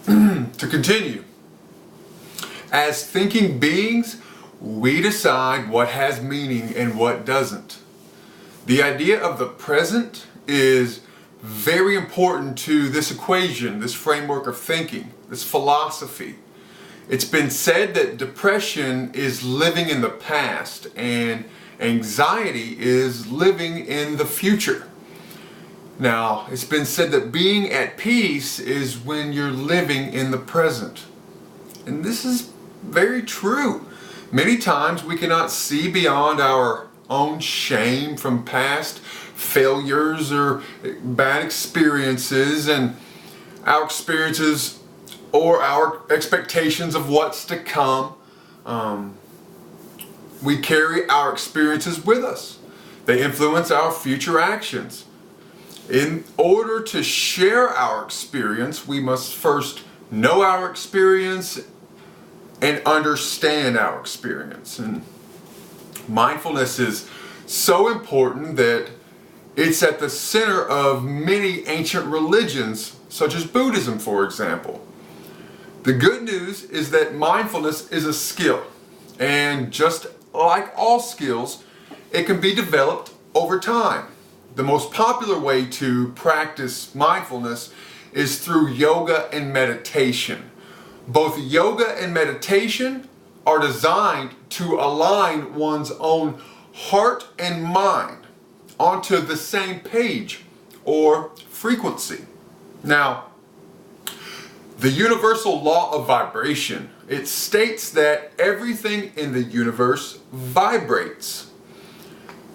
To continue, as thinking beings, we decide what has meaning and what doesn't. The idea of the present is very important to this equation, this framework of thinking, this philosophy. It's been said that depression is living in the past and anxiety is living in the future. Now, it's been said that being at peace is when you're living in the present. And this is very true. Many times we cannot see beyond our own shame from past failures or bad experiences, and our experiences or our expectations of what's to come. We carry our experiences with us. They influence our future actions. In order to share our experience, we must first know our experience and understand our experience. And mindfulness is so important that it's at the center of many ancient religions, such as Buddhism, for example. The good news is that mindfulness is a skill, and just like all skills, it can be developed over time. The most popular way to practice mindfulness is through yoga and meditation. Both yoga and meditation are designed to align one's own heart and mind onto the same page or frequency. Now, the universal law of vibration, it states that everything in the universe vibrates.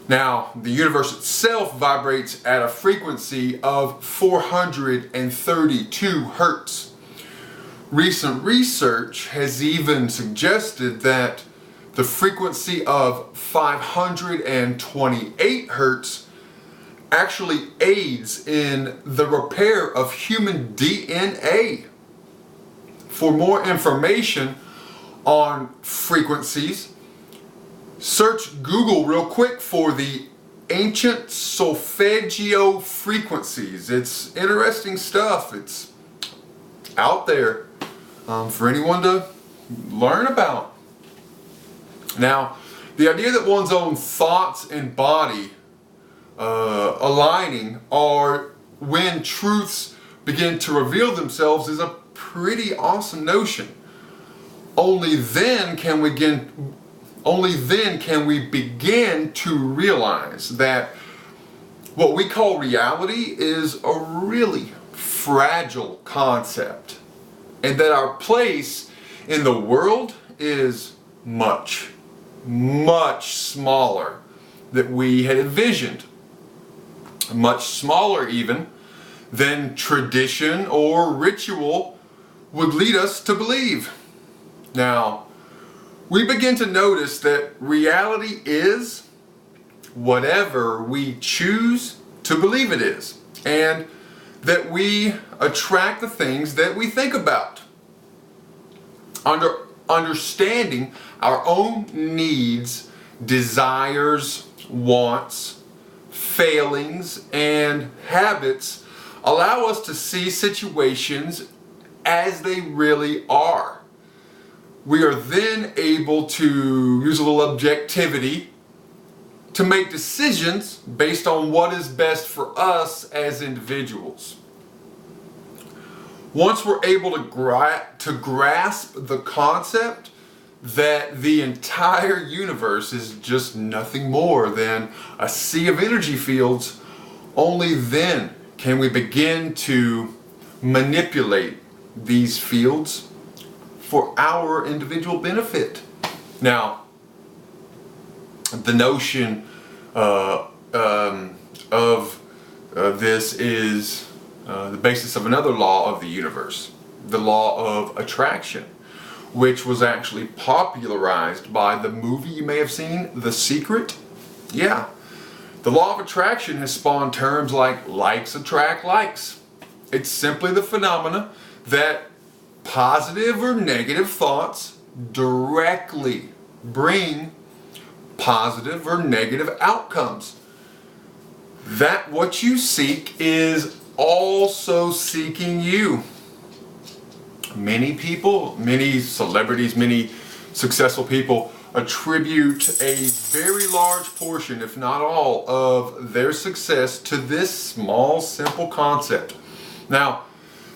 Now, the universe itself vibrates at a frequency of 432 hertz. Recent research has even suggested that the frequency of 528 hertz actually aids in the repair of human DNA. For more information on frequencies, search Google real quick for the ancient solfeggio frequencies. It's interesting stuff. It's out there for anyone to learn about. Now, the idea that one's own thoughts and body aligning are when truths begin to reveal themselves is a pretty awesome notion. Only then can we begin to realize that what we call reality is a really fragile concept, and that our place in the world is much, much smaller than we had envisioned. Much smaller even than tradition or ritual would lead us to believe. Now, we begin to notice that reality is whatever we choose to believe it is, and that we attract the things that we think about. Understanding our own needs, desires, wants, failings, and habits allow us to see situations as they really are. We are then able to use a little objectivity to make decisions based on what is best for us as individuals. Once we're able to grasp the concept that the entire universe is just nothing more than a sea of energy fields, only then can we begin to manipulate these fields for our individual benefit. Now, the notion of this is the basis of another law of the universe, the law of attraction, which was actually popularized by the movie you may have seen, The Secret. Yeah, the law of attraction has spawned terms like likes attract likes. It's simply the phenomena that positive or negative thoughts directly bring positive or negative outcomes. That what you seek is also seeking you. Many people, many celebrities, many successful people attribute a very large portion, if not all, of their success to this small, simple concept. Now,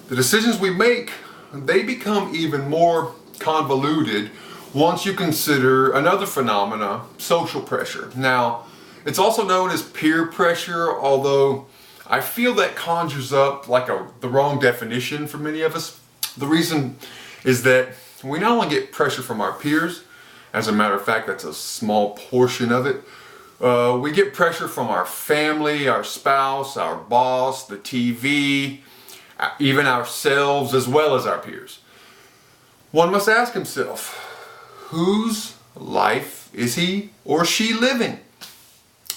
the decisions we make, they become even more convoluted once you consider another phenomena, social pressure. Now, it's also known as peer pressure, although I feel that conjures up like the wrong definition for many of us. The reason is that we not only get pressure from our peers, as a matter of fact, that's a small portion of it. We get pressure from our family, our spouse, our boss, the TV, even ourselves, as well as our peers. One must ask himself, whose life is he or she living?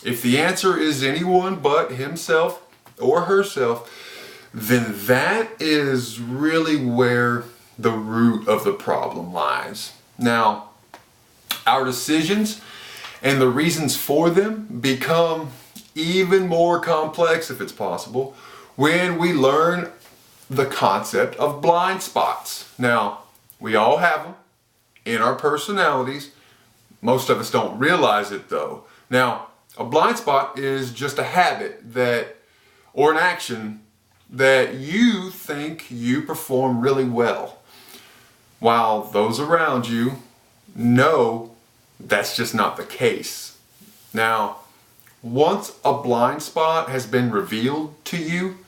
If the answer is anyone but himself or herself, then that is really where the root of the problem lies. Now, our decisions and the reasons for them become even more complex, if it's possible, when we learn the concept of blind spots. Now, we all have them in our personalities. Most of us don't realize it though. Now, a blind spot is just a habit or an action that you think you perform really well, while those around you know that's just not the case. Now, once a blind spot has been revealed to you,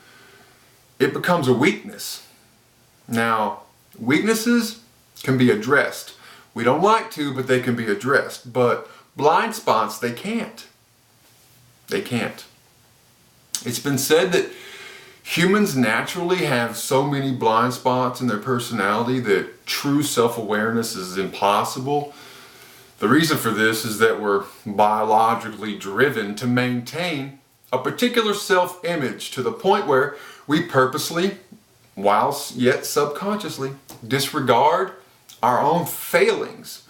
it becomes a weakness. Now, weaknesses can be addressed. We don't like to, but they can be addressed. But blind spots, they can't. They can't. It's been said that humans naturally have so many blind spots in their personality that true self-awareness is impossible. The reason for this is that we're biologically driven to maintain a particular self-image to the point where we purposely, whilst yet subconsciously, disregard our own failings.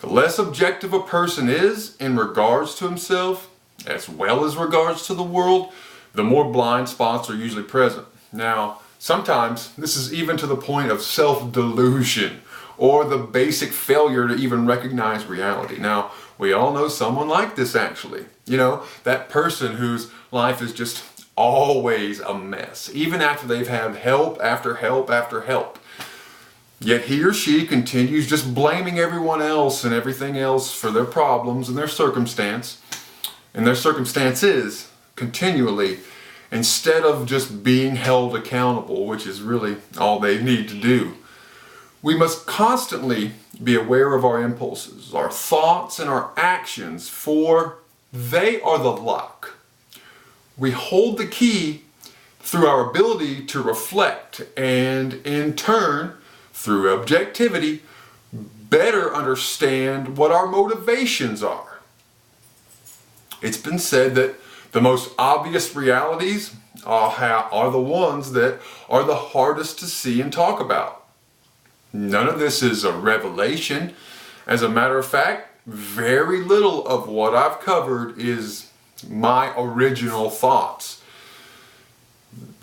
The less objective a person is in regards to himself, as well as regards to the world, the more blind spots are usually present. Now, sometimes this is even to the point of self-delusion or the basic failure to even recognize reality. Now, we all know someone like this actually. You know, that person whose life is just always a mess, even after they've had help after help after help. Yet he or she continues just blaming everyone else and everything else for their problems and their circumstances continually, instead of just being held accountable, which is really all they need to do. We must constantly be aware of our impulses, our thoughts, and our actions, for they are the lock. We hold the key through our ability to reflect and, in turn, through objectivity, better understand what our motivations are. It's been said that the most obvious realities are the ones that are the hardest to see and talk about. None of this is a revelation. As a matter of fact, very little of what I've covered is my original thoughts,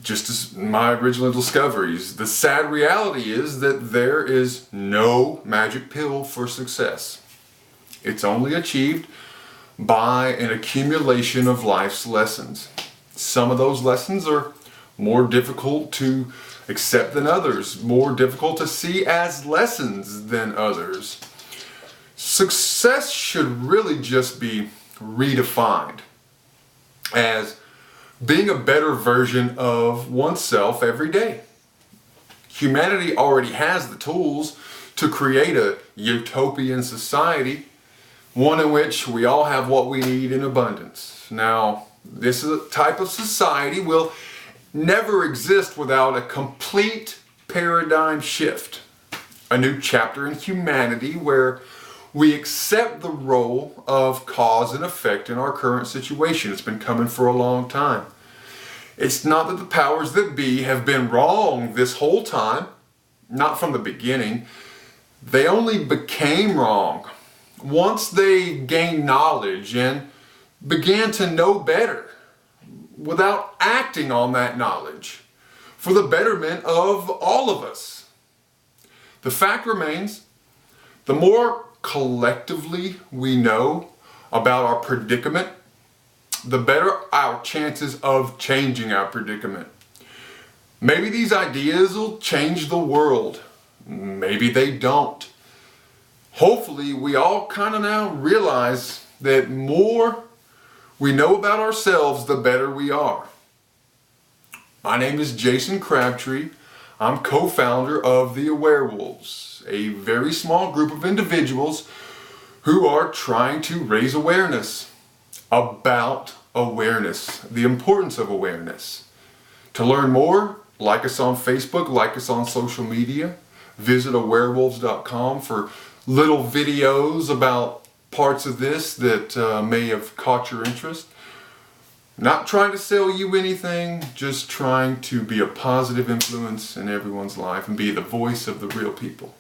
just as my original discoveries. The sad reality is that there is no magic pill for success. It's only achieved by an accumulation of life's lessons. Some of those lessons are more difficult to accept than others, more difficult to see as lessons than others. Success should really just be redefined as being a better version of oneself every day. Humanity already has the tools to create a utopian society, one in which we all have what we need in abundance. Now, this type of society will never exist without a complete paradigm shift, a new chapter in humanity where we accept the role of cause and effect in our current situation. It's been coming for a long time. It's not that the powers that be have been wrong this whole time, not from the beginning. They only became wrong once they gained knowledge and began to know better without acting on that knowledge for the betterment of all of us. The fact remains, the more collectively we know about our predicament, the better our chances of changing our predicament. Maybe these ideas will change the world. Maybe they don't. Hopefully, we all kind of now realize that more we know about ourselves, the better we are. My name is Jason Crabtree. I'm co-founder of the Awarewolves, a very small group of individuals who are trying to raise awareness about awareness, the importance of awareness. To learn more, like us on Facebook, like us on social media. Visit awarewolves.com for little videos about parts of this that may have caught your interest. Not trying to sell you anything, just trying to be a positive influence in everyone's life and be the voice of the real people.